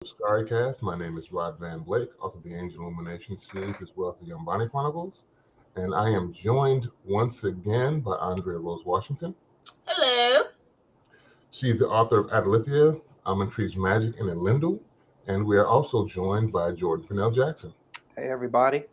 Askari Cast. My name is Rod Van Blake, author of the Angel Illumination series as well as the Umbani Chronicles. And I am joined once again by Andrea Rose Washington. Hello. She's the author of Adelithia, Almond Trees Magic, and Elendil. And we are also joined by Jordan Purnell Jackson. Hey, everybody.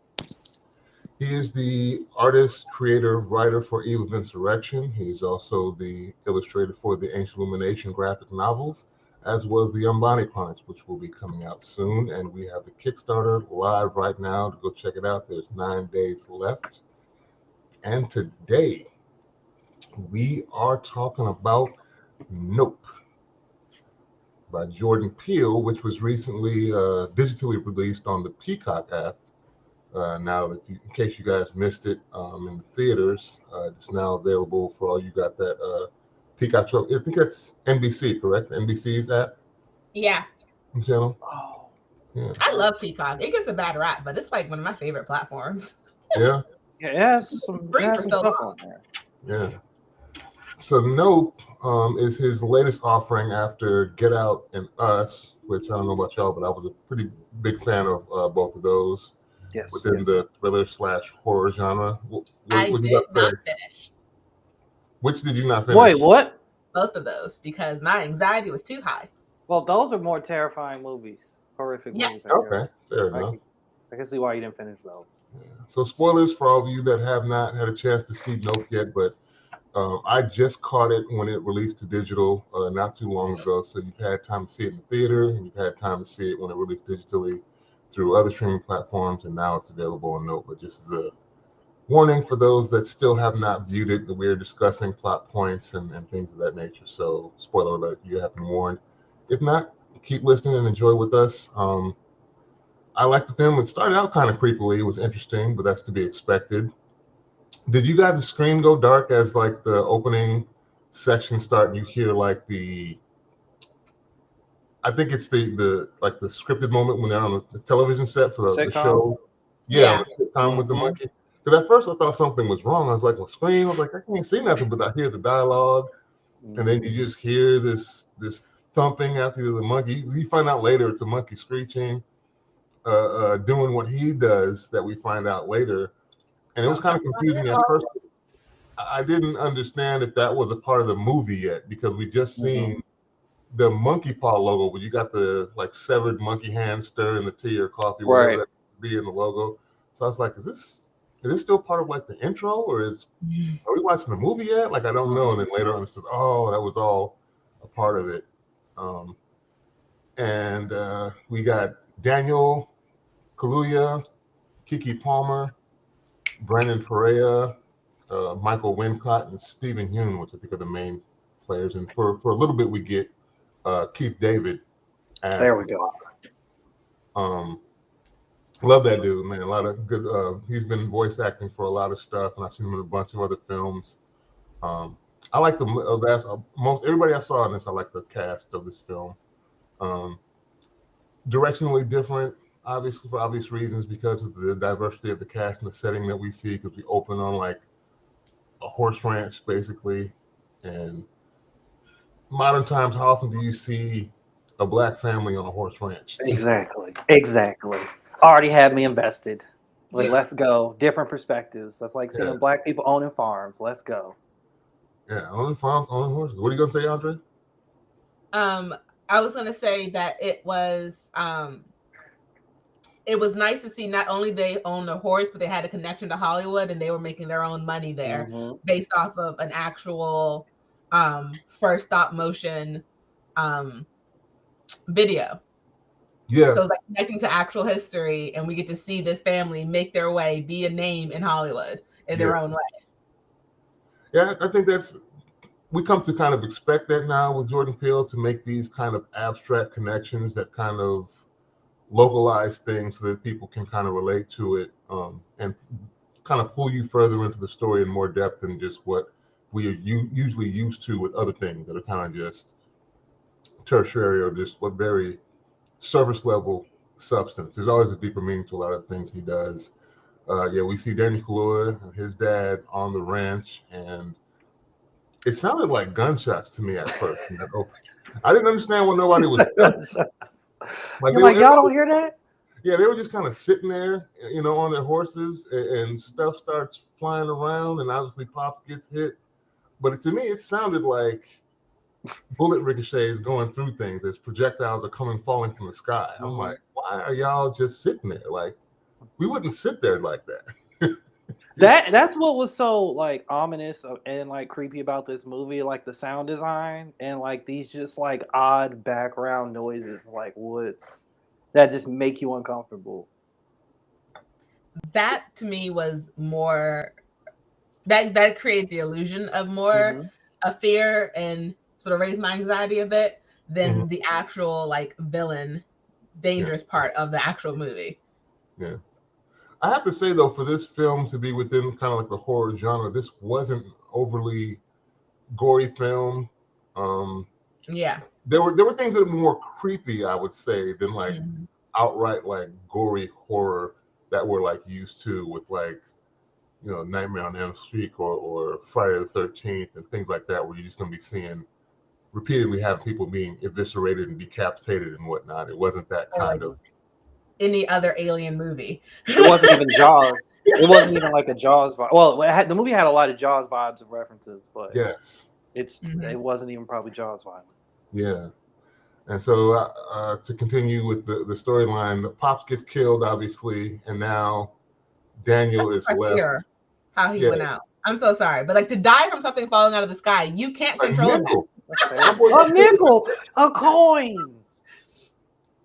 He is the artist, creator, writer for Eve of Insurrection. He's also the illustrator for the Ancient Illumination graphic novels, as well as the Umbani Chronicles, which will be coming out soon. And we have the Kickstarter live right now to go check it out. There's 9 days left. And today, we are talking about Nope by Jordan Peele, which was recently digitally released on the Peacock app. Now, in case you guys missed it in the theaters, it's now available for all you got that Peacock show. I think that's NBC, correct? NBC's app? Yeah. Channel? Oh, Yeah. I love Peacock. It gets a bad rap, but it's like one of my favorite platforms. Yeah? yeah, it has some, Free it has for some so stuff long. on there. Yeah. So Nope is his latest offering after Get Out and Us, which I don't know about y'all, but I was a pretty big fan of both of those. Yes. Within the thriller/horror genre. What I you did got to not say? finish Which did you not finish? Wait, what? both of those because my anxiety was too high. Well, those are more terrifying movies, horrific Yes. movies. I guess. Okay, fair enough. I can see why you didn't finish those. Yeah. So spoilers for all of you that have not had a chance to see Nope yet, but I just caught it when it released to digital not too long ago. So you've had time to see it in the theater, and you've had time to see it when it released digitally through other streaming platforms, and now it's available on Nope. But just as a warning for those that still have not viewed it, that we're discussing plot points and things of that nature. So spoiler alert, you have been warned. If not, keep listening and enjoy with us. I liked the film. It started out kind of creepily. It was interesting, but that's to be expected. Did you guys' screen go dark as like the opening section start and you hear like I think it's the like the scripted moment when they're on the television set for the Sitcom? show. Yeah. The sitcom with the Mhm. monkey. Because at first I thought something was wrong. I was like, well, screen. I was like, I can't see nothing, but I hear the dialogue, and then you just hear this thumping after the monkey. You find out later it's a monkey screeching, doing what he does that we find out later, and it was kind of confusing at first. I didn't understand if that was a part of the movie yet because we just seen the monkey paw logo where you got the like severed monkey hand stirring the tea or coffee, whatever Right. that be in the logo. So I was like, is this still part of like the intro, or are we watching the movie yet? Like I don't know. And then later on, it says, oh, that was all a part of it. And we got Daniel Kaluuya, Keke Palmer, Brandon Perea, Michael Wincott, and Steven Yeun, which I think are the main players. And for a little bit, we get Keith David. There we go. Love that dude, man. A lot of good. He's been voice acting for a lot of stuff, and I've seen him in a bunch of other films. I like most everybody I saw in this. I like the cast of this film. Directionally different, obviously for obvious reasons, because of the diversity of the cast and the setting that we see. Because we open on like a horse ranch, basically, and modern times, how often do you see a black family on a horse ranch? Exactly. Already had me invested. Like, Yeah. let's go. Different perspectives. That's like seeing Yeah. black people owning farms. Let's go. Yeah, owning farms, owning horses. What are you gonna say, Andre? I was gonna say that it was nice to see not only they owned a horse, but they had a connection to Hollywood and they were making their own money there based off of an actual first stop motion video. Yeah. So it's like connecting to actual history, and we get to see this family make their way, be a name in Hollywood in their own way. Yeah, I think we come to kind of expect that now with Jordan Peele, to make these kind of abstract connections that kind of localize things so that people can kind of relate to it, and kind of pull you further into the story in more depth than just what we are usually used to with other things that are kind of just tertiary or just what very surface level substance. There's always a deeper meaning to a lot of things he does. We see Daniel Kaluuya and his dad on the ranch, and it sounded like gunshots to me at first. I didn't understand what nobody was. Like You're like, y'all don't hear that? Yeah, they were just kind of sitting there, on their horses, and stuff starts flying around, and obviously Pops gets hit. But to me, it sounded like bullet ricochets going through things as projectiles are falling from the sky. I'm like, why are y'all just sitting there? Like, we wouldn't sit there like that. That's what was so like ominous and like creepy about this movie, like the sound design and like these just like odd background noises, like woods that just make you uncomfortable. That to me was more that created the illusion of more a fear and sort of raised my anxiety a bit than the actual like villain dangerous part of the actual movie. Yeah. I have to say though, for this film to be within kind of like the horror genre, this wasn't overly gory film. Yeah. There were things that were more creepy, I would say, than like outright like gory horror that we're like used to with like, Nightmare on Elm Street or Friday the 13th and things like that, where you're just going to be seeing repeatedly have people being eviscerated and decapitated and whatnot. It wasn't that kind of any other alien movie. It wasn't even Jaws. It wasn't even like a Jaws vibe. Well, the movie had a lot of Jaws vibes and references, but yes, it wasn't even probably Jaws violent. Yeah. And so to continue with the storyline, Pops gets killed, obviously, and now Daniel is left. How he went out. I'm so sorry, but like to die from something falling out of the sky, you can't control that. A nickel, a coin.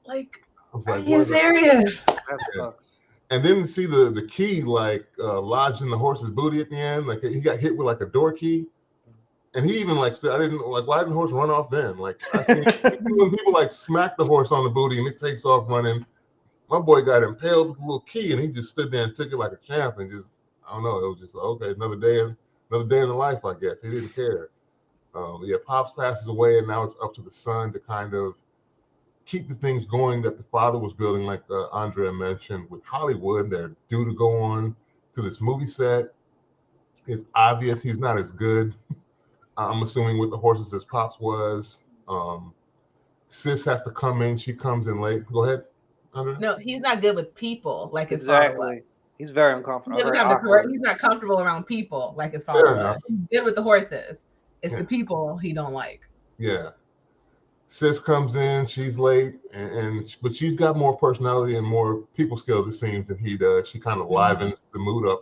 Like, are you serious? That sucks. And then see the key like lodged in the horse's booty at the end. Like he got hit with like a door key. And he even like, I didn't like, why didn't the horse run off then? Like I see when people like smack the horse on the booty and it takes off running. My boy got impaled with a little key and he just stood there and took it like a champ and just, I don't know, it was just okay, another day in the life, I guess. He didn't care. Pops passes away and now it's up to the son to kind of keep the things going that the father was building, like Andrea mentioned with Hollywood. They're due to go on to this movie set. It's obvious he's not as good. I'm assuming with the horses as Pops was. Sis has to come in. She comes in late. Go ahead, Andrea. No, he's not good with people like his father was. He's very uncomfortable. He's not comfortable around people like his father was. He's good with the horses. It's the people he don't like. Yeah. Sis comes in. She's late, but she's got more personality and more people skills, it seems, than he does. She kind of livens the mood up,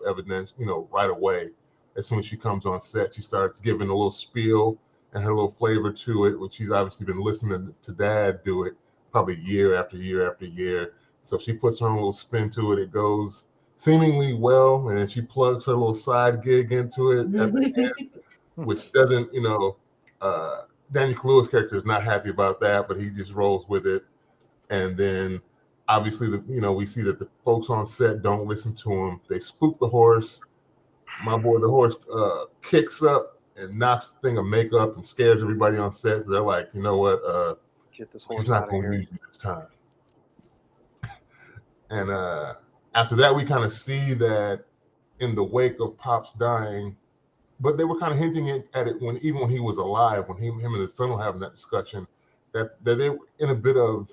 right away. As soon as she comes on set, she starts giving a little spiel and her little flavor to it, which she's obviously been listening to Dad do it probably year after year after year. So she puts her own little spin to it. It goes seemingly well, and she plugs her little side gig into it at the end, which doesn't, Daniel Kaluuya's character is not happy about that, but he just rolls with it. And then obviously, we see that the folks on set don't listen to him. They spook the horse. My boy, the horse, kicks up and knocks the thing of makeup and scares everybody on set. So they're like, you know what? Get this horse he's not going to use you this time. And after that, we kind of see that in the wake of Pops dying, but they were kind of hinting at it when he was alive, when him and his son were having that discussion, that they were in a bit of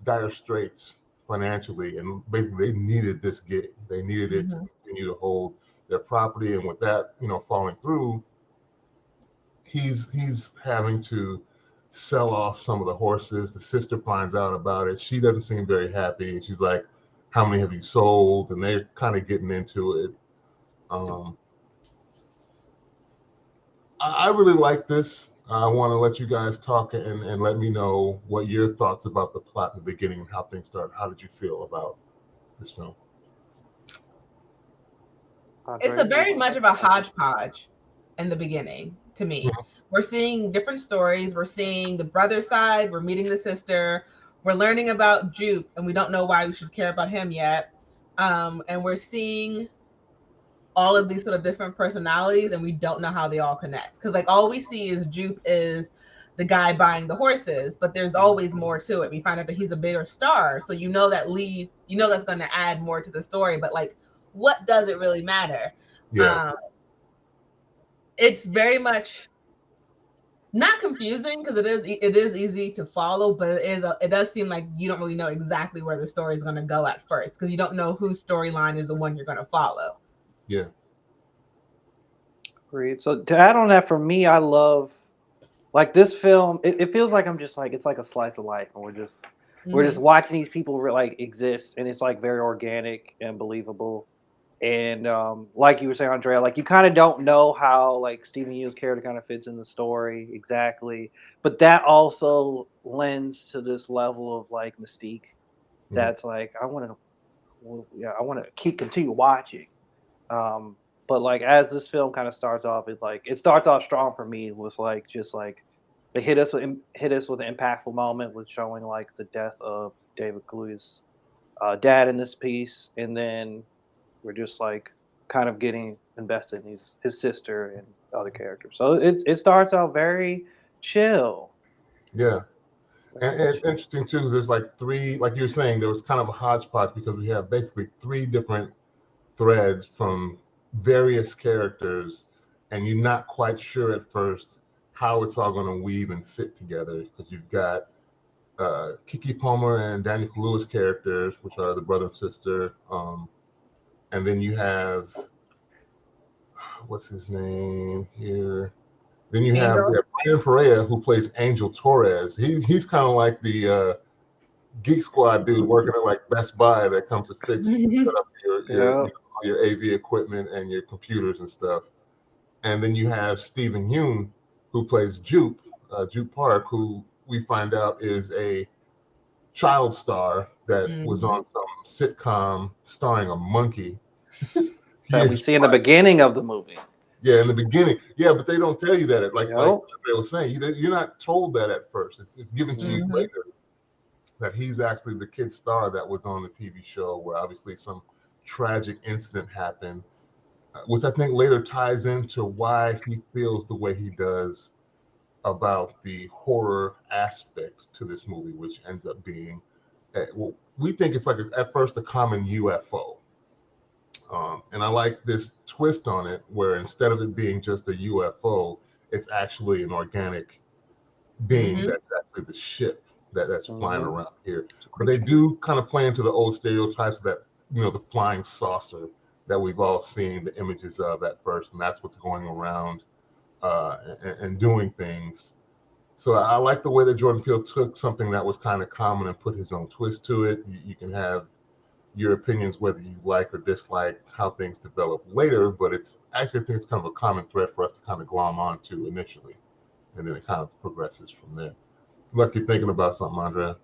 dire straits financially, and basically they needed this gig. They needed it to continue to hold their property, and with that, falling through, he's having to sell off some of the horses. The sister finds out about it. She doesn't seem very happy. She's like, "How many have you sold?" And they're kind of getting into it. I really like this. I want to let you guys talk and let me know what your thoughts about the plot in the beginning and how things start. How did you feel about this film? It's a very much of a hodgepodge in the beginning to me. We're seeing different stories. We're seeing the brother side. We're meeting the sister. We're learning about Jupe, and we don't know why we should care about him yet. And we're seeing all of these sort of different personalities, and we don't know how they all connect. Because like all we see is Jupe is the guy buying the horses, but there's always more to it. We find out that he's a bigger star, so that's going to add more to the story. But like, what does it really matter? Yeah. It's very much not confusing because it is easy to follow, but it does seem like you don't really know exactly where the story is going to go at first because you don't know whose storyline is the one you're going to follow. Yeah. Agreed. So to add on that, for me, I love like this film. It feels like I'm just like it's like a slice of life, and we're just watching these people like exist, and it's like very organic and believable. And like you were saying, Andrea, like you kind of don't know how like Steven Yeun's character kind of fits in the story exactly, but that also lends to this level of like mystique. That's like I want to keep continue watching. But like as this film kind of starts off, it starts off strong for me with like just like they hit us with an impactful moment with showing like the death of David Kaluuya's dad in this piece, and then we're just like kind of getting invested in his sister and other characters. So it starts out very chill. Yeah. And it's interesting too, 'cause there's like three, like you were saying, there was kind of a hodgepodge because we have basically three different threads from various characters, and you're not quite sure at first how it's all going to weave and fit together because you've got Keke Palmer and Daniel Kaluuya's characters, which are the brother and sister, and then you have what's his name here? Then you have Brandon Perea, who plays Angel Torres. He's kind of like the Geek Squad dude working at like Best Buy that comes to fix and set up your AV equipment and your computers and stuff. And then you have Steven Yeun, who plays Jupe Park, who we find out is a child star that was on some sitcom starring a monkey. That we see in the beginning of the movie. Yeah, in the beginning. Yeah, but they don't tell you that. Like they were saying, you're not told that at first. It's given to you later that he's actually the kid star that was on the TV show where obviously some tragic incident happened, which I think later ties into why he feels the way he does about the horror aspect to this movie, which ends up being, well, we think it's like at first a common UFO. And I like this twist on it where instead of it being just a UFO, it's actually an organic being that's actually the ship that's flying around here. But they do kind of play into the old stereotypes that, the flying saucer that we've all seen the images of at first, and that's what's going around and doing things. So I like the way that Jordan Peele took something that was kind of common and put his own twist to it. You can have your opinions whether you like or dislike how things develop later, but it's actually I think it's kind of a common thread for us to kind of glom onto initially, and then it kind of progresses from there. Look, you're thinking about something, Andrea.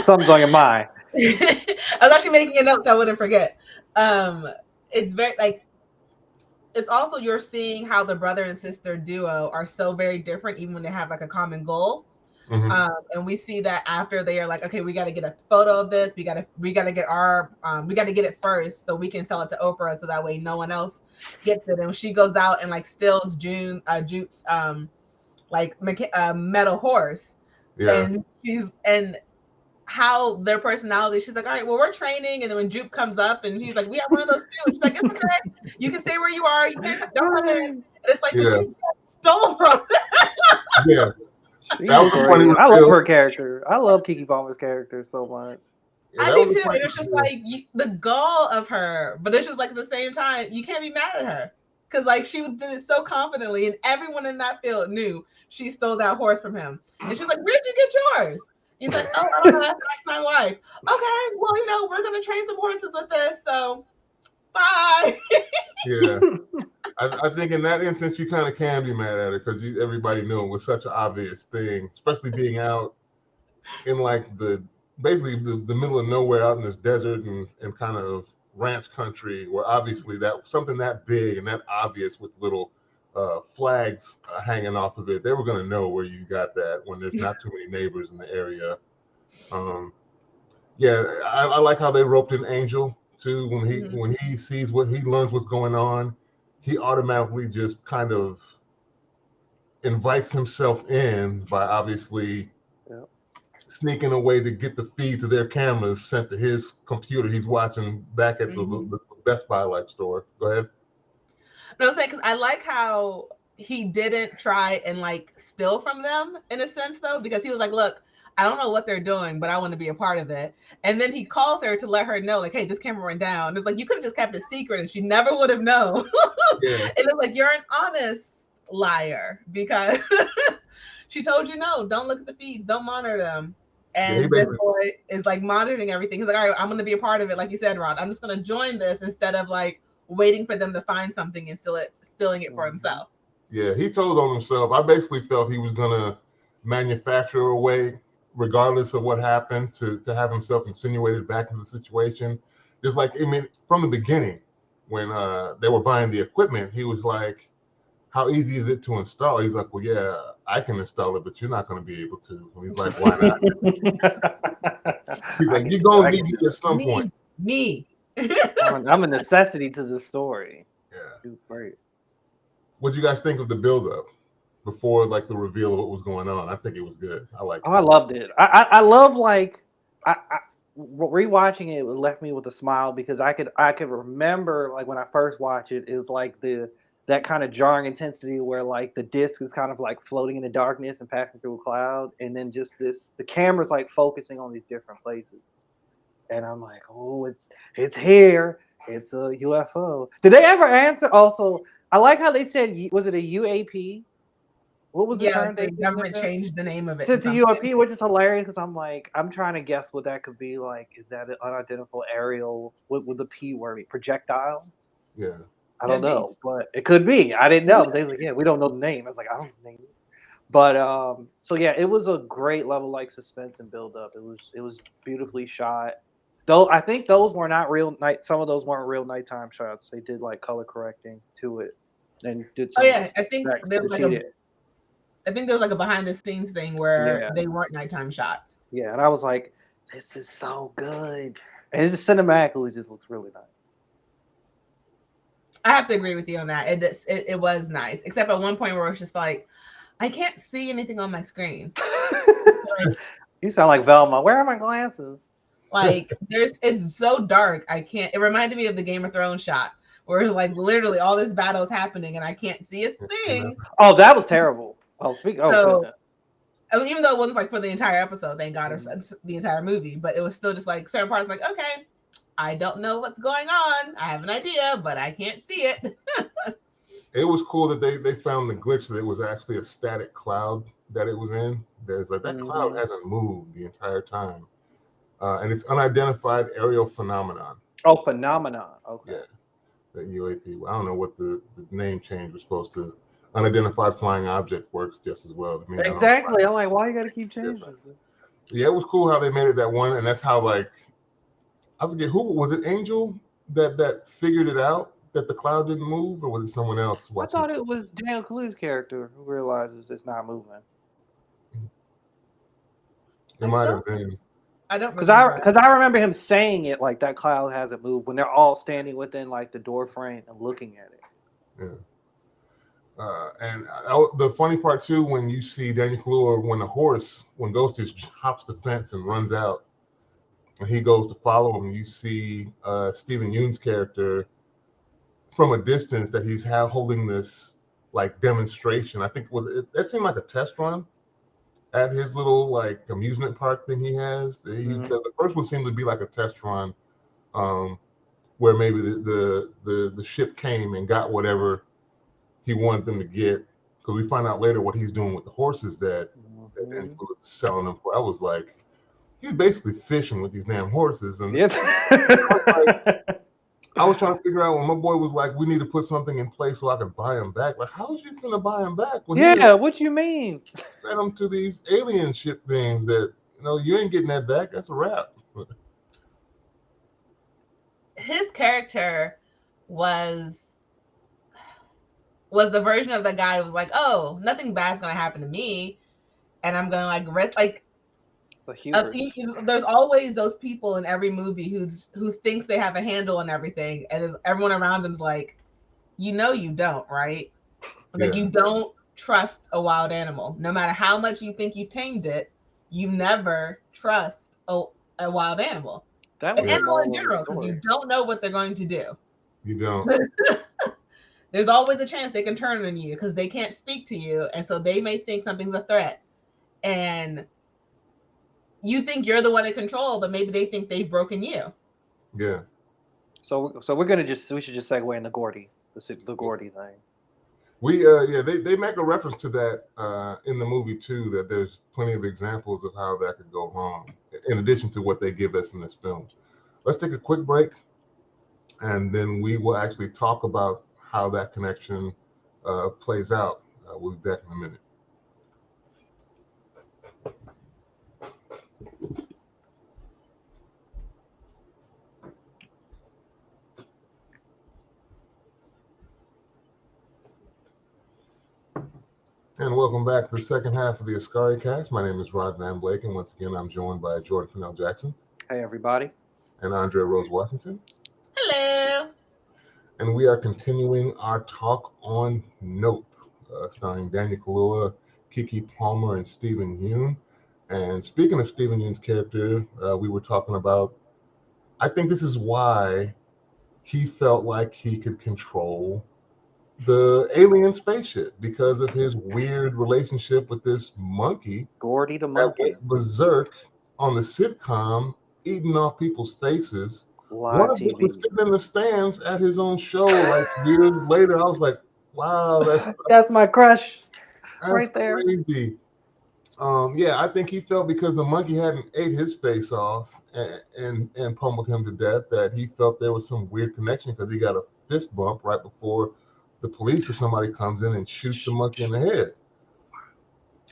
Something's on your mind. I was actually making a note so I wouldn't forget. It's very like it's also you're seeing how the brother and sister duo are so very different, even when they have like a common goal. And we see that after they are like, okay, we got to get a photo of this. We got to get our, we got to get it first so we can sell it to Oprah so that way no one else gets it. And she goes out and like steals Jupe's like metal horse. Yeah. And how their personality, she's like, all right, well, we're training. And then when Jupe comes up and he's like, we have one of those too. And she's like, it's okay. You can stay where you are. You can't, don't come in. And it's like, but you stole from them. Yeah. That was funny. I love her character. I love Keke Palmer's character so much. Yeah, I do too. And it's just like the gall of her, but it's just like at the same time, you can't be mad at her because like she did it so confidently, and everyone in that field knew she stole that horse from him. And she's like, "Where'd you get yours?" He's like, "Oh, I don't know. I have to ask my wife." Okay, well, we're gonna train some horses with this, so bye. Yeah. I think in that instance, you kind of can be mad at her because everybody knew it was such an obvious thing, especially being out in like basically the middle of nowhere out in this desert and kind of ranch country where obviously that something that big and that obvious with little flags hanging off of it, they were going to know where you got that when there's not too many neighbors in the area. Yeah, I like how they roped in Angel too. When he sees he learns what's going on, he automatically just kind of invites himself in by obviously sneaking away to get the feed to their cameras sent to his computer. He's watching back at the Best Buy like store. Go ahead. No, I'm saying because I like how he didn't try and like steal from them in a sense though, because he was like, look, I don't know what they're doing, but I want to be a part of it. And then he calls her to let her know, like, hey, this camera went down. It's like, you could have just kept it secret and she never would have known. Yeah. And it's like, you're an honest liar because she told you, no, don't look at the feeds, don't monitor them. And this boy is like monitoring everything. He's like, all right, I'm going to be a part of it. Like you said, Rod, I'm just going to join this instead of like waiting for them to find something and stealing it for himself. Yeah, he told on himself. I basically felt he was going to manufacture a way, regardless of what happened, to have himself insinuated back into the situation. Just like, I mean, from the beginning, when they were buying the equipment, he was like, how easy is it to install? He's like, well, yeah, I can install it, but you're not going to be able to. And he's like, why not? He's like, you're going to need me at some point. Me. I'm a necessity to the story. Yeah. It was great. What do you guys think of the build-up before like the reveal of what was going on? I think it was good. I liked it. I loved it. I love like I rewatching it left me with a smile because I could remember like when I first watched it, it was like that kind of jarring intensity where like the disc is kind of like floating in the darkness and passing through a cloud, and then just the camera's like focusing on these different places, and I'm like, oh, it's here, it's a UFO. Did they ever answer? Also, I like how they said, was it a UAP? What was the term? The government changed the name of it to UAP, which is hilarious because I'm like, I'm trying to guess what that could be. Like, is that an unidentified aerial? What would the P word be? Projectiles? Yeah. I don't know, but it could be. I didn't know. They was like, yeah, we don't know the name. I was like, I don't know the name. But so yeah, it was a great level like suspense and build up. It was beautifully shot. Though I think those were not real night. Some of those weren't real nighttime shots. They did like color correcting to it and did. Oh yeah, I think there was like a behind the scenes thing where they weren't nighttime shots. Yeah, and I was like, this is so good, and it just cinematically just looks really nice. I have to agree with you on that. It was nice, except at one point where it's just like, I can't see anything on my screen. Like, you sound like Velma. Where are my glasses? Like it's so dark. I can't. It reminded me of the Game of Thrones shot where it's like literally all this battle is happening and I can't see a thing. Oh, that was terrible. Oh, I mean, even though it wasn't like for the entire episode, thank God, or the entire movie, but it was still just like certain parts, like, okay, I don't know what's going on. I have an idea, but I can't see it. It was cool that they found the glitch that it was actually a static cloud that it was in. There's like that cloud hasn't moved the entire time, and it's unidentified aerial phenomenon. Oh, phenomenon. Okay. Yeah, the UAP. I don't know what the name change was supposed to. Unidentified flying object works just as well. I mean, exactly. I'm like, why you got to keep changing? Yeah, it was cool how they made it that one, and that's how like I forget who was it. Angel that figured it out that the cloud didn't move, or was it someone else? I thought it was Daniel Kaluuya's character who realizes it's not moving. It might have been. I don't because I remember him saying it like that cloud hasn't moved when they're all standing within like the door frame and looking at it. Yeah. And the funny part too, when you see Daniel Kaluuya, when Ghost just hops the fence and runs out, and he goes to follow him, you see Steven Yeun's character from a distance that he's holding this like demonstration. I think that seemed like a test run at his little like amusement park thing he has. The first one seemed to be like a test run, where maybe the ship came and got whatever he wanted them to get, because we find out later what he's doing with the horses that Daniel was selling them for. I was like, he's basically fishing with these damn horses. And I was trying to figure out when my boy was like, we need to put something in place so I can buy him back. Like, how is you gonna buy him back? What you mean? Fed him to these alien ship things that, you ain't getting that back. That's a wrap. His character was the version of the guy who was like, oh, nothing bad's gonna happen to me, and I'm gonna like rest like. There's always those people in every movie who thinks they have a handle on everything, and everyone around them's like, you don't, right? Like you don't trust a wild animal, no matter how much you think you tamed it. You never trust a wild animal, an animal in general, because you don't know what they're going to do. You don't. There's always a chance they can turn on you because they can't speak to you, and so they may think something's a threat. And you think you're the one in control, but maybe they think they've broken you. Yeah. So we should just segue into Gordy, the Gordy thing. They make a reference to that in the movie too, that there's plenty of examples of how that could go wrong, in addition to what they give us in this film. Let's take a quick break, and then we will actually talk about how that connection plays out. We'll be back in a minute. And welcome back to the second half of the Askari Cast. My name is Rod Van Blake, and once again, I'm joined by Jordan Purnell Jackson. Hey, everybody. And Andrea Rose Washington. Hello. And we are continuing our talk on Nope, starring Daniel Kaluuya, Keke Palmer, and Steven Yeun. And speaking of Steven Yeun's character, we were talking about, I think this is why he felt like he could control the alien spaceship, because of his weird relationship with this monkey, Gordy the monkey, that went berserk on the sitcom, eating off people's faces. Live One of TV. which was sitting in the stands at his own show. Like years later, I was like, "Wow, that's my crush, that's right there." Crazy. Yeah, I think he felt because the monkey hadn't ate his face off and pummeled him to death, that he felt there was some weird connection, because he got a fist bump right before the police or somebody comes in and shoots the monkey in the head.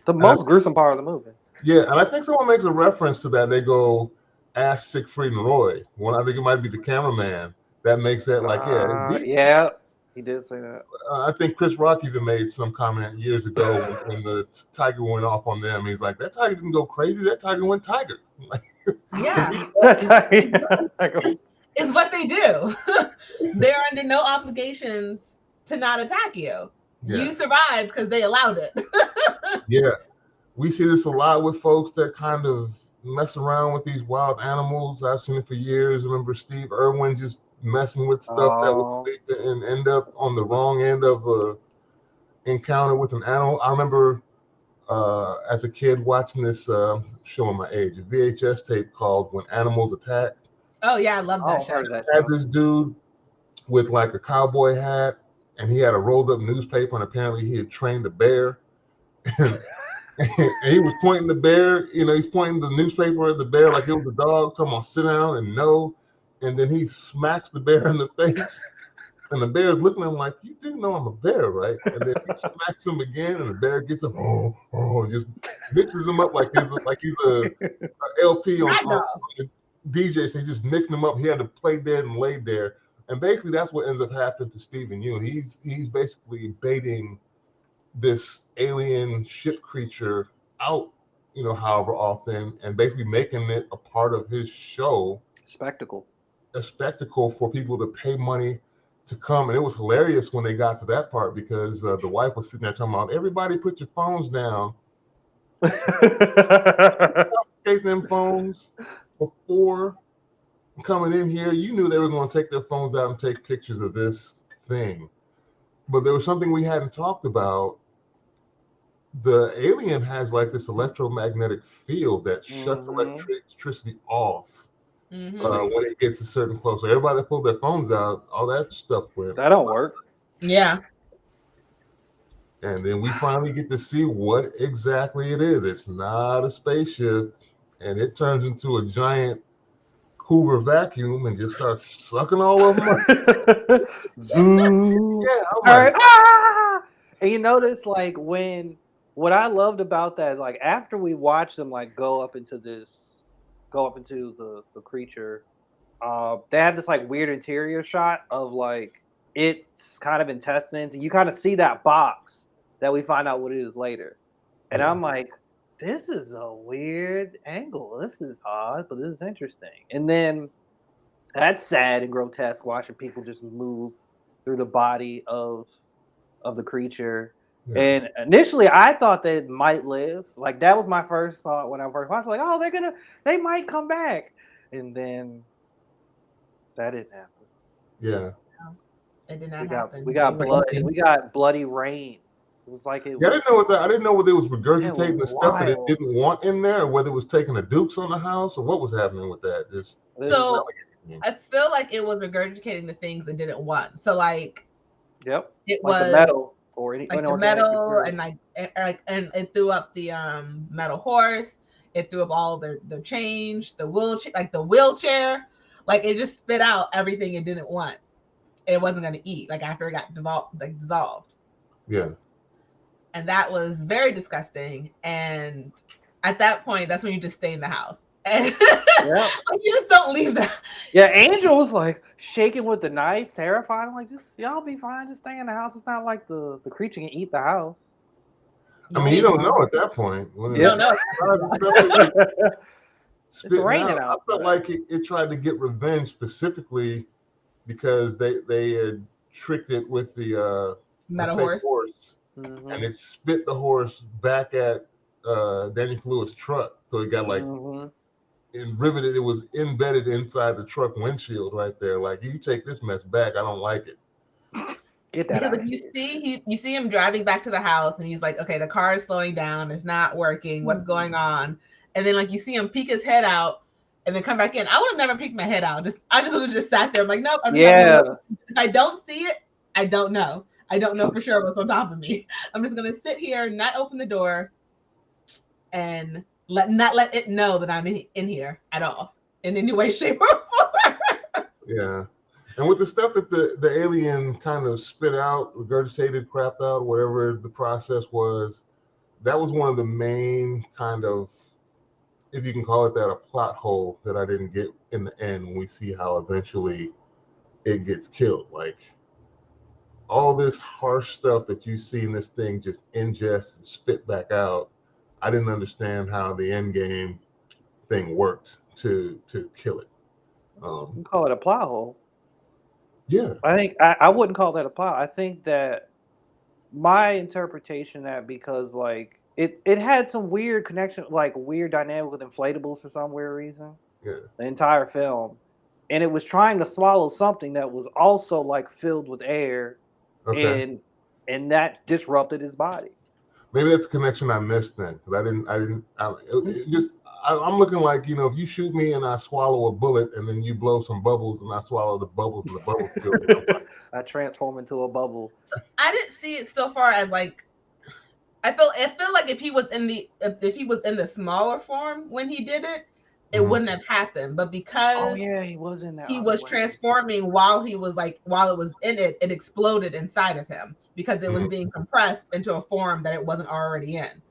The most gruesome part of the movie. Yeah, and I think someone makes a reference to that. They go, "Ask Siegfried and Roy." I think it might be the cameraman that makes that like, yeah, he did say that. I think Chris Rock even made some comment years ago when the tiger went off on them. He's like, "That tiger didn't go crazy. That tiger went tiger." Yeah. It's what they do. They're under no obligations to not attack you. Yeah. You survived because they allowed it. Yeah. We see this a lot with folks that kind of mess around with these wild animals. I've seen it for years. I remember Steve Irwin just messing with stuff that was sleeping and end up on the wrong end of a encounter with an animal. I remember as a kid watching this, showing my age, a VHS tape called "When Animals Attack." Oh yeah, I love that show. Had this dude with like a cowboy hat, and he had a rolled up newspaper, and apparently he had trained a bear. And he was pointing the bear, he's pointing the newspaper at the bear like it was a dog, telling him to sit down and no. And then he smacks the bear in the face. And the bear's looking at him like, "You do know I'm a bear, right?" And then he smacks him again, and the bear gets him, just mixes him up like he's a LP on the DJ. So he's just mixing him up. He had to play dead and lay there. And basically that's what ends up happening to Steven Yeun. He's basically baiting this alien ship creature out, however often, and basically making it a part of his show. A spectacle for people to pay money to come. And it was hilarious when they got to that part, because the wife was sitting there talking about, "Everybody put your phones down." Take them phones before coming in here. You knew they were going to take their phones out and take pictures of this thing. But there was something we hadn't talked about. The alien has like this electromagnetic field that shuts electricity off when it gets a certain close. So everybody that pulled their phones out, all that stuff went. That don't work. Yeah. And then we finally get to see what exactly it is. It's not a spaceship, and it turns into a giant Hoover vacuum and just starts sucking all of them up. Zoom. Yeah. All right. And you notice, like, what I loved about that, like, after we watched them like go up into the creature, they had this like weird interior shot of like its kind of intestines, and you kind of see that box that we find out what it is later. And I'm like, this is a weird angle. This is odd, but this is interesting. And then that's sad and grotesque, watching people just move through the body of the creature. Yeah. And initially I thought they might live. Like, that was my first thought when I first watched. Like, oh, they might come back. And then that didn't happen. Yeah. It did not happen. We got blood. We got bloody rain. It was like it. Yeah, I didn't know whether it was regurgitating the stuff that it wild. didn't want in there, or whether it was taking the dukes on the house, or what was happening with that. So I feel like it was regurgitating the things it didn't want. So like, yep, it like was the metal or any like the metal, and and it threw up the metal horse. It threw up all the change, the wheelchair. Like it just spit out everything it didn't want. It wasn't going to eat. Like after it got dissolved. Yeah. And that was very disgusting. And at that point, that's when you just stay in the house. And like you just don't leave that. Yeah, Angel was like shaking with the knife, terrified. I'm like, just y'all be fine, just stay in the house. It's not like the creature can eat the house. I mean, you don't know at that point. You don't know. It's raining out. I felt like it tried to get revenge specifically because they had tricked it with the metal horse. And it spit the horse back at Danny Kaluuya's truck. So it got like and riveted. It was embedded inside the truck windshield right there. Like, you take this mess back, I don't like it. Get that out. You see him driving back to the house, and he's like, okay, the car is slowing down. It's not working. What's going on? And then like you see him peek his head out and then come back in. I would have never peeked my head out. I just would have just sat there. I'm like, nope. If I don't see it, I don't know. I don't know for sure what's on top of me. I'm just gonna sit here, not open the door, and not let it know that I'm in here at all in any way, shape, or form. Yeah. And with the stuff that the alien kind of spit out, regurgitated, crapped out, whatever the process was, that was one of the main kind of, if you can call it that, a plot hole that I didn't get in the end when we see how eventually it gets killed. Like, all this harsh stuff that you see in this thing just ingest and spit back out, I didn't understand how the end game thing worked to kill it. You call it a plot hole. Yeah. I think I wouldn't call that a plot. I think that my interpretation that because like it had some weird connection, like weird dynamic with inflatables for some weird reason. Yeah. The entire film. And it was trying to swallow something that was also like filled with air. Okay. And that disrupted his body. Maybe that's a connection I missed then, because I'm looking like, if you shoot me and I swallow a bullet and then you blow some bubbles and I swallow the bubbles and the bubbles kill me. I transform into a bubble. So I didn't see it so far as like, I feel like if he was in the smaller form when he did it, it wouldn't have happened. But because he was in that. He was transforming while it was in it, it exploded inside of him because it was being compressed into a form that it wasn't already in.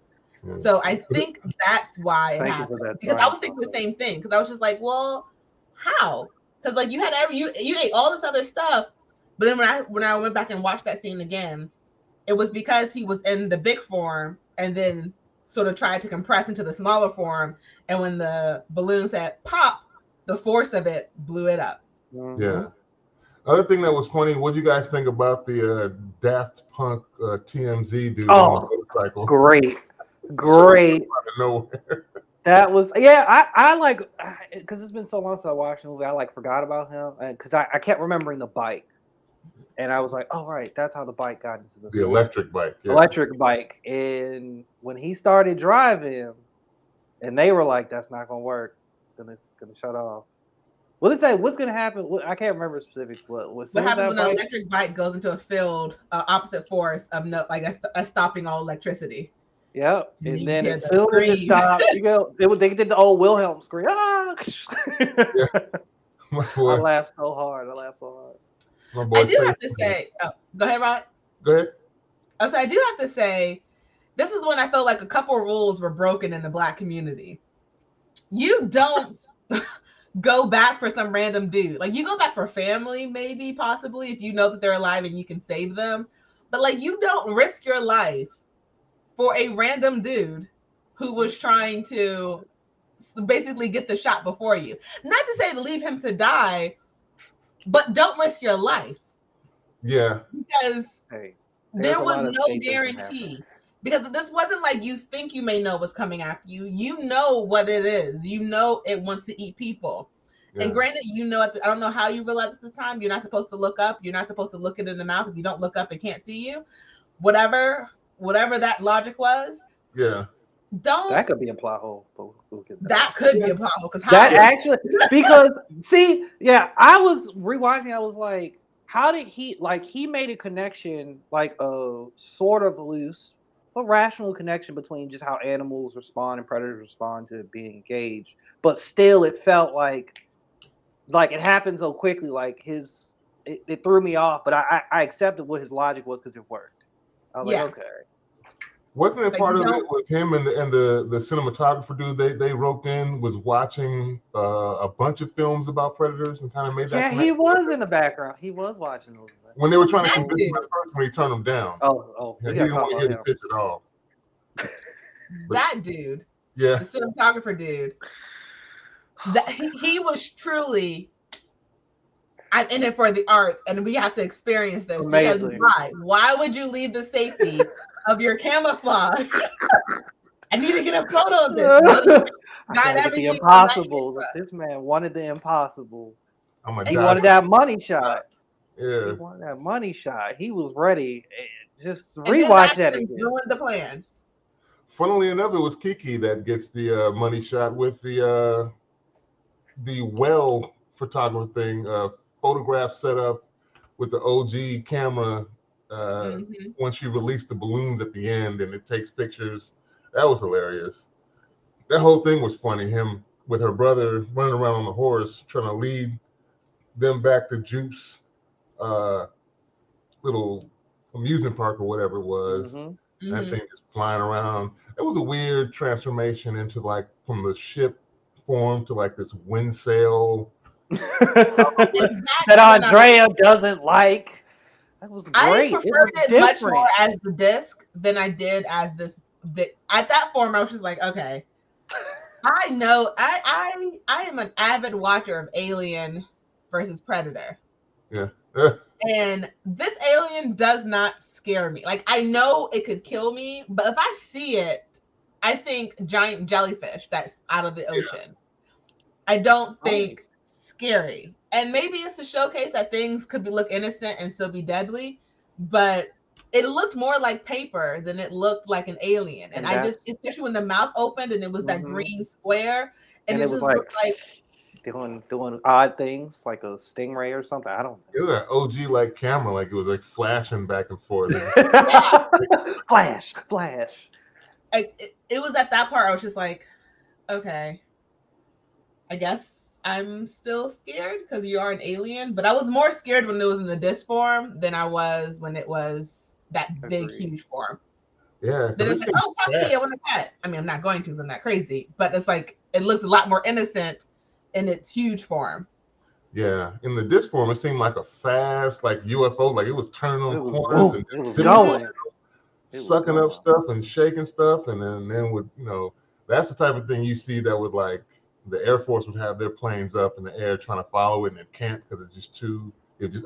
Yeah. So I think that's why it happened. Because I was thinking the same thing. Because I was just like, well, how? Because like you ate all this other stuff, but then when I went back and watched that scene again, it was because he was in the big form and then sort of tried to compress into the smaller form, and when the balloon said pop, the force of it blew it up. Yeah. Other thing that was funny, what do you guys think about the Daft Punk TMZ dude on the motorcycle? Great. That was I like, because it's been so long since I watched the movie, I like forgot about him because I kept remembering the bike. And I was like, oh, right, that's how the bike got into the electric bike. Yeah. Electric bike. And when he started driving, and they were like, that's not going to work. It's gonna shut off. Well, let's say what's going to happen. I can't remember specifics. What happens when an electric bike goes into a field, opposite force of stopping all electricity. Yep. And then as soon as it stopped, they did the old Wilhelm scream. Ah! I laughed so hard. I do have to say, go ahead, Rod. Go ahead. I do have to say, this is when I felt like a couple of rules were broken in the Black community. You don't go back for some random dude. Like, you go back for family, maybe, possibly, if you know that they're alive and you can save them. But, like, you don't risk your life for a random dude who was trying to basically get the shot before you. Not to say to leave him to die, but don't risk your life. Yeah. Because there was no guarantee. Because this wasn't like you may know what's coming after you. You know what it is. You know it wants to eat people. Yeah. And granted, I don't know how you realized at the time, you're not supposed to look up. You're not supposed to look it in the mouth. If you don't look up, it can't see you. Whatever that logic was. Yeah. That could be a plot hole. That could be a plot hole because that actually because see, yeah, I was rewatching. I was like, how did he made a connection, like a sort of loose but rational connection between just how animals respond and predators respond to being engaged, but still it felt like it happened so quickly. Like it threw me off, but I accepted what his logic was because it worked. I was like, okay. Wasn't it part of it was him and the cinematographer dude they roped in was watching a bunch of films about predators and kind of made that connection? He was in the background. He was watching those. When they were trying to convince him at first when he turned them down. Oh, he didn't want to hear the pitch at all. That dude, the cinematographer dude, that he was truly. I'm in it for the art, and we have to experience this. Amazing. Because why would you leave the safety of your camouflage? I need to get a photo of this. Got everything. The impossible. This man wanted the impossible. He wanted that money shot. Yeah. He wanted that money shot. He was ready. Just rewatch that again. Ruined the plan. Funnily enough, it was Keke that gets the money shot with the well photographer thing. Photograph set up with the OG camera when she released the balloons at the end and it takes pictures. That was hilarious. That whole thing was funny. Him with her brother running around on the horse trying to lead them back to Jupe's little amusement park or whatever it was. That thing just flying around. It was a weird transformation into from the ship form to this wind sail. That Andrea doesn't like. That was great. I preferred it much more as the disc than I did as this bit. At that form, I was just like, okay, I know. I am an avid watcher of Alien versus Predator. Yeah. And this alien does not scare me. I know it could kill me, but if I see it, I think giant jellyfish that's out of the ocean. I don't think scary. And maybe it's to showcase that things could look innocent and still be deadly, but it looked more like paper than it looked like an alien. And I just, especially when the mouth opened and it was that green square, and it just looked like doing odd things like a stingray or something. I don't know. It was an OG camera, it was flashing back and forth. Flash. It was at that part I was just like, okay, I guess I'm still scared because you are an alien. But I was more scared when it was in the disc form than I was when it was that big, huge form. Yeah. Then it's oh, fuck me, I want a pet. I mean, I'm not going to because I'm not crazy. But it's it looked a lot more innocent in its huge form. Yeah. In the disc form, it seemed like a fast, UFO. It was turning on corners and it was going. Sucking up stuff and shaking stuff. And then with, that's the type of thing you see that would the Air Force would have their planes up in the air trying to follow it and it can't because it's just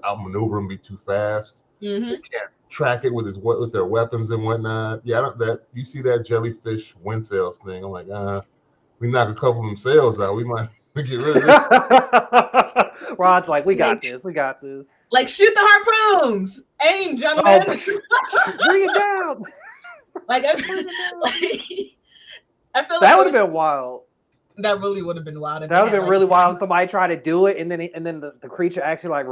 outmaneuver them, be too fast. They can't track it with their weapons and whatnot. Yeah, you see that jellyfish wind sails thing. I'm like, we knock a couple of them sails out, we might get rid of this. Rod's like, we got this. Shoot the harpoons, aim, gentlemen. Bring it down. I feel that would have been wild. That really would have been wild. That would have been really wild. Somebody tried to do it, and then the creature actually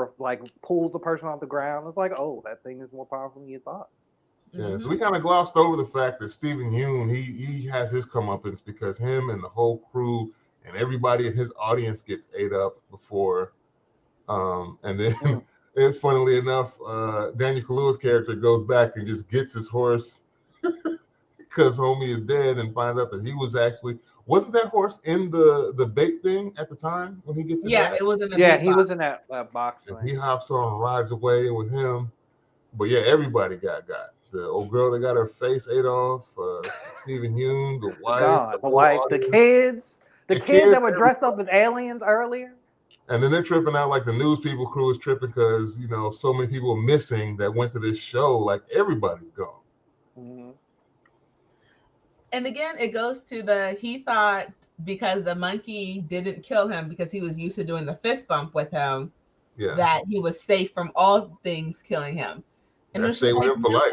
pulls the person off the ground. It's like, oh, that thing is more powerful than you thought. Yeah, so we kind of glossed over the fact that Steven Yeun, he has his comeuppance because him and the whole crew and everybody in his audience gets ate up before. And then, and funnily enough, Daniel Kaluuya's character goes back and just gets his horse because homie is dead and finds out that he was actually. Wasn't that horse in the bait thing at the time when he gets it back? It was in the he was in that box. He hops on and rides away with him. But yeah, everybody got. The old girl that got her face ate off, Steven Yeun, the wife, the kids. The kids that were dressed up as aliens earlier. And then they're tripping out the news people crew is tripping because, so many people are missing that went to this show. Everybody's gone. And again, it goes to he thought because the monkey didn't kill him because he was used to doing the fist bump with him, that he was safe from all things killing him. And I stay with him for life.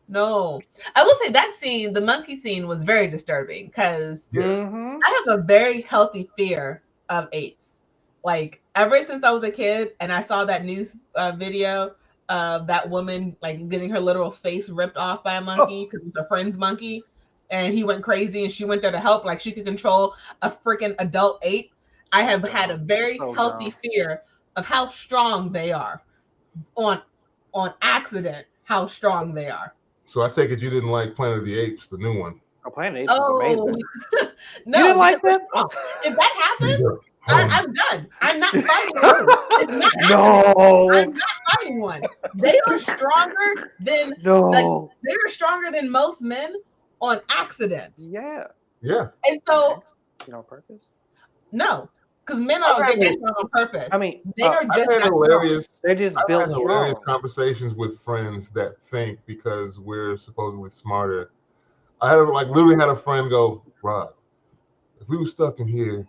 No, I will say that scene, the monkey scene, was very disturbing because I have a very healthy fear of apes. Like ever since I was a kid, and I saw that news video of that woman like getting her literal face ripped off by a monkey because it was a friend's monkey, and he went crazy, and she went there to help, like she could control a freaking adult ape. I have had a very healthy fear of how strong they are on accident. How strong they are. So I take it you didn't like Planet of the Apes, the new one. Planet of the Apes was amazing. No, you didn't like that? If that happened, I'm done. I'm not fighting one. It's not no, I'm not fighting one. They are stronger than they are stronger than most men on accident. Yeah. And so, on purpose? No. Because men don't get that on purpose. I mean, they are just hilarious. They're just I've built had hilarious conversations with friends that think because we're supposedly smarter. I had literally had a friend go, Rob, if we were stuck in here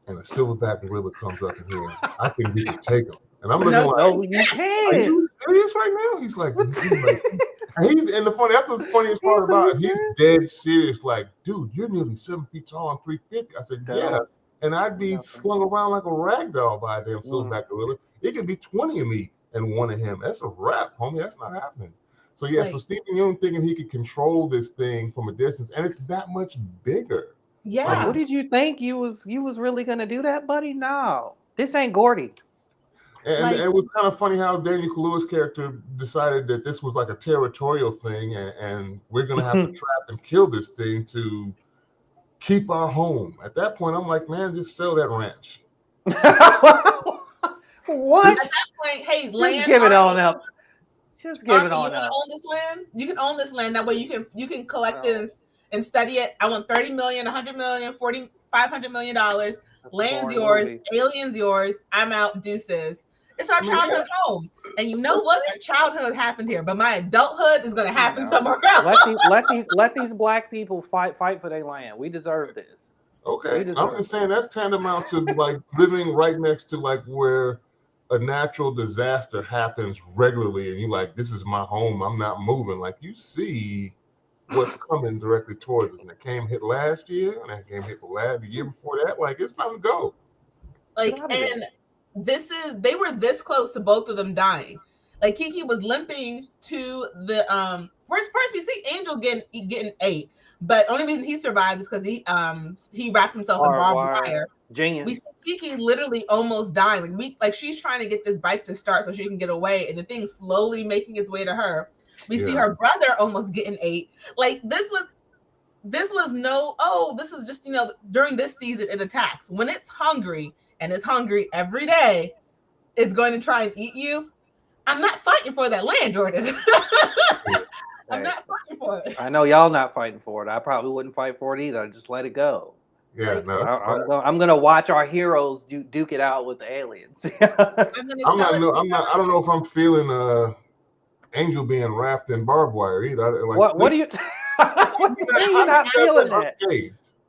and a silverback gorilla comes up in here, I think we could take him. And I'm looking no, you can't. Are you serious right now? He's like, and that's the funniest part about it. He's dead serious. Like, dude, you're nearly 7 feet tall and 350. I said, yeah. And I'd be slung around like a rag doll by a damn silverback gorilla. It could be 20 of me and one of him. That's a wrap, homie. That's not happening. So so Steven Yeun thinking he could control this thing from a distance, and it's that much bigger. Yeah. What did you think? You was really gonna do that, buddy? No, this ain't Gordy. And it was kind of funny how Daniel Kaluuya's character decided that this was like a territorial thing, and we're gonna have to trap and kill this thing to keep our home. At that point, I'm like, man, just sell that ranch. What? At that point, hey, land. Just give it on up. Just give it on up. You own this land? You can own this land. That way you can collect it and study it. I want 30 million, 100 million, 40, $500 million. Land's yours. Alien's yours. I'm out. Deuces. It's our childhood home. And you know what? Our childhood happened here, but my adulthood is going to happen somewhere else. Let these black people fight for their land. We deserve this. Okay. I'm just saying that's tantamount to like living right next to like where a natural disaster happens regularly, and you're like, this is my home. I'm not moving. Like you see what's coming directly towards us. And it hit last year, and that hit the year before that. Like it's time to go. Like, and they were this close to both of them dying. Like Keke was limping to the first we see Angel getting ate, but only reason he survived is because he wrapped himself in barbed wire. Genius. We see Keke literally almost dying. Like she's trying to get this bike to start so she can get away, and the thing's slowly making its way to her. We see her brother almost getting ate. Like this was this is just during this season it attacks. When it's hungry, and it's hungry every day, it's going to try and eat you. I'm not fighting for that land, Jordan. I'm not fighting for it. I know y'all not fighting for it. I probably wouldn't fight for it either. I'd just let it go. Yeah, no. I'm gonna watch our heroes duke it out with the aliens. I don't know if I'm feeling Angel being wrapped in barbed wire either. What do you? How are you not feeling that?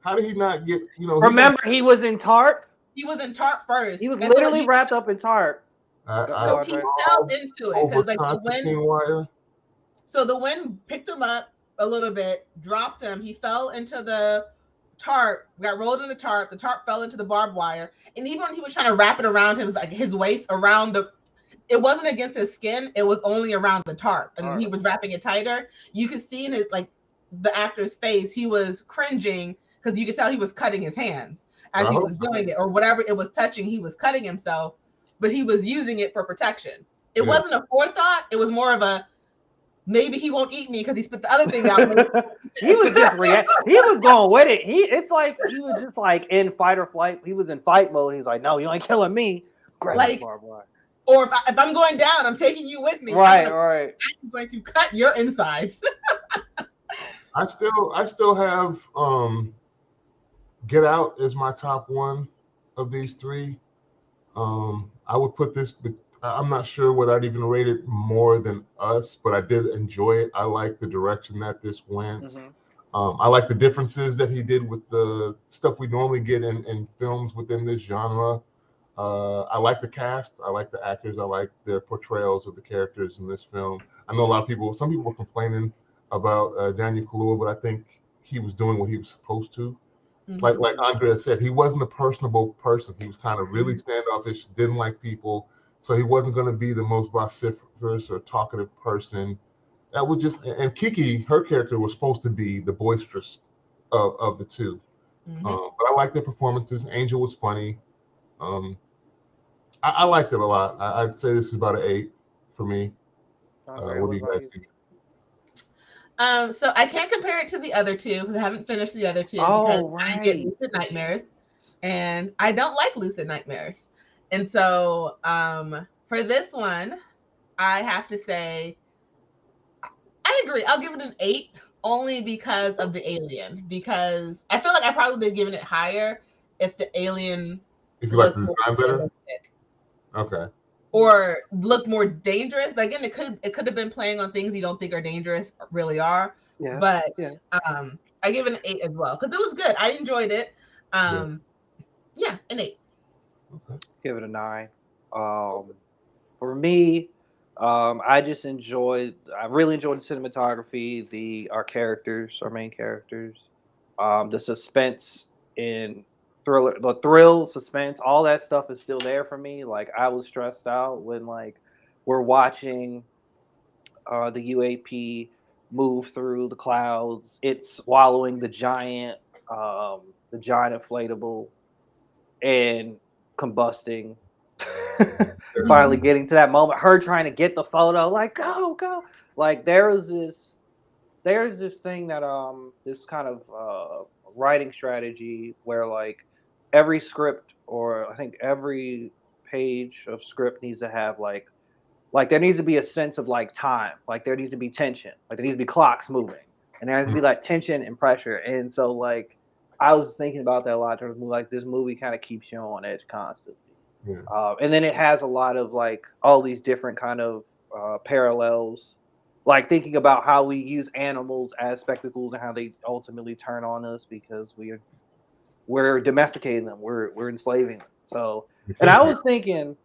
How did he not get? Remember, he was in tarp. He was in tarp first. He was literally wrapped up in tarp. So he fell into it because the wind picked him up a little bit, dropped him. He fell into the tarp, got rolled in the tarp. The tarp fell into the barbed wire, and even when he was trying to wrap it around him, like his waist around it wasn't against his skin. It was only around the tarp, and he was wrapping it tighter. You could see in his the actor's face, he was cringing because you could tell he was cutting his hands as he was doing it, or whatever it was touching. He was cutting himself, but he was using it for protection. It wasn't a forethought. It was more of a maybe he won't eat me because he spit the other thing out. He was just he was going with it. It's like he was just like in fight or flight. He was in fight mode. He's like, no, you ain't killing me. Like, or if I'm going down, I'm taking you with me. Right. I'm going to cut your insides. I still have Get Out as my top one of these three. I would put this, but I'm not sure whether I'd even rate it more than Us, but I did enjoy it. I like the direction that this went. I like the differences that he did with the stuff we normally get in films within this genre. I like the cast. I like the actors. I like their portrayals of the characters in this film. I know some people were complaining about Daniel Kaluuya, but I think he was doing what he was supposed to. Like Andrea said, he wasn't a personable person. He was kind of really standoffish, didn't like people. So he wasn't going to be the most vociferous or talkative person. That was just, and Keke, her character was supposed to be the boisterous of the two. But I liked their performances. Angel was funny. Um, I liked it a lot. I'd say this is about an 8 for me. What do you guys think? So I can't compare it to the other two because I haven't finished the other two because I get lucid nightmares, and I don't like lucid nightmares. And so for this one, I have to say I agree. I'll give it an 8 only because of the alien. Because I feel like I probably would have given it higher if the alien If you like the design better. realistic. Okay. Or looked more dangerous, but again, it could have been playing on things you don't think are dangerous really are. Yeah. But I give it an 8 as well because it was good. I enjoyed it. An 8. Okay. Give it a 9. For me, I really enjoyed the cinematography, our main characters, the suspense in the thrill, suspense, all that stuff is still there for me. Like I was stressed out when like we're watching the UAP move through the clouds. It's swallowing the giant inflatable and combusting. Finally getting to that moment, her trying to get the photo, like go. Like there's this thing that this kind of writing strategy where like every script, or I think every page of script needs to have like there needs to be a sense of like time, like there needs to be tension, like there needs to be clocks moving, and there has to be like tension and pressure. And so like I was thinking about that a lot in terms of like this movie kind of keeps you on edge constantly. Yeah. And then it has a lot of like all these different kind of parallels, like thinking about how we use animals as spectacles and how they ultimately turn on us because we're domesticating them, we're enslaving them. So, and I was thinking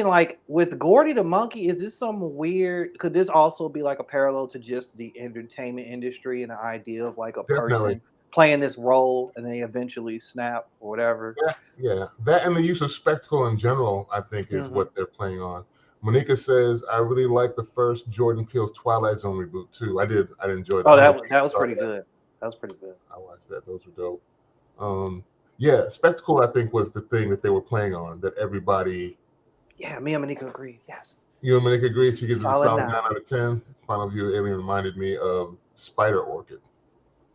like with Gordy the monkey, is this some weird? Could this also be like a parallel to just the entertainment industry and the idea of like a person playing this role and then they eventually snap or whatever? Yeah, that and the use of spectacle in general, I think, is what they're playing on. Monica says, I really like the first Jordan Peele's Twilight Zone reboot too. I enjoy that. Oh, that was pretty good. That was pretty good. I watched that. Those were dope. Yeah, spectacle, I think, was the thing that they were playing on, that everybody. Yeah, me and Monica agree. Yes. You and Monica agree. She gives it a solid 9 out of 10. Final View Alien reminded me of Spider Orchid.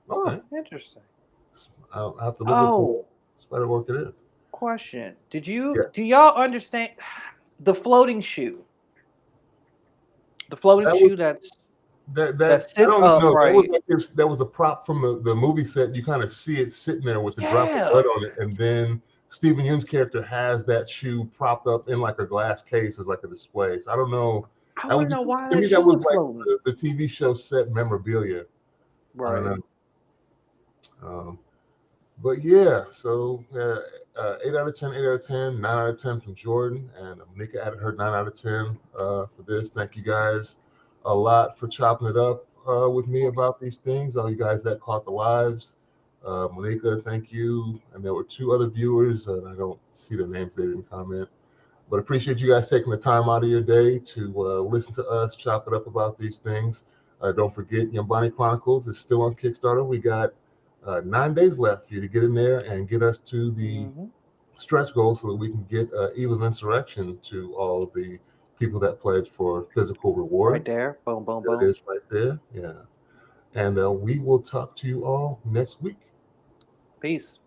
Okay. Oh, interesting. I'll have to live with Spider Orchid is. Question: do y'all understand the floating shoe? The floating shoe that sits upright. That was a prop from the movie set. You kind of see it sitting there with the drop of blood on it, and then Steven Yeun's character has that shoe propped up in like a glass case as like a display. So I don't know. I want to know why to me that was like the TV show set memorabilia. Right. I don't know. But yeah, so 8 out of 10, 8 out of 10, 9 out of 10 from Jordan, and Monica added her 9 out of 10 for this. Thank you guys a lot for chopping it up with me about these things. All you guys that caught the lives. Monica, thank you. And there were 2 other viewers, and I don't see their names, they didn't comment. But appreciate you guys taking the time out of your day to listen to us chop it up about these things. Don't forget, Yambani Chronicles is still on Kickstarter. We got 9 days left for you to get in there and get us to the stretch goal so that we can get Eve of Insurrection to all the people that pledge for physical rewards. Right there. Boom, boom, boom. It is right there. Yeah. And we will talk to you all next week. Peace.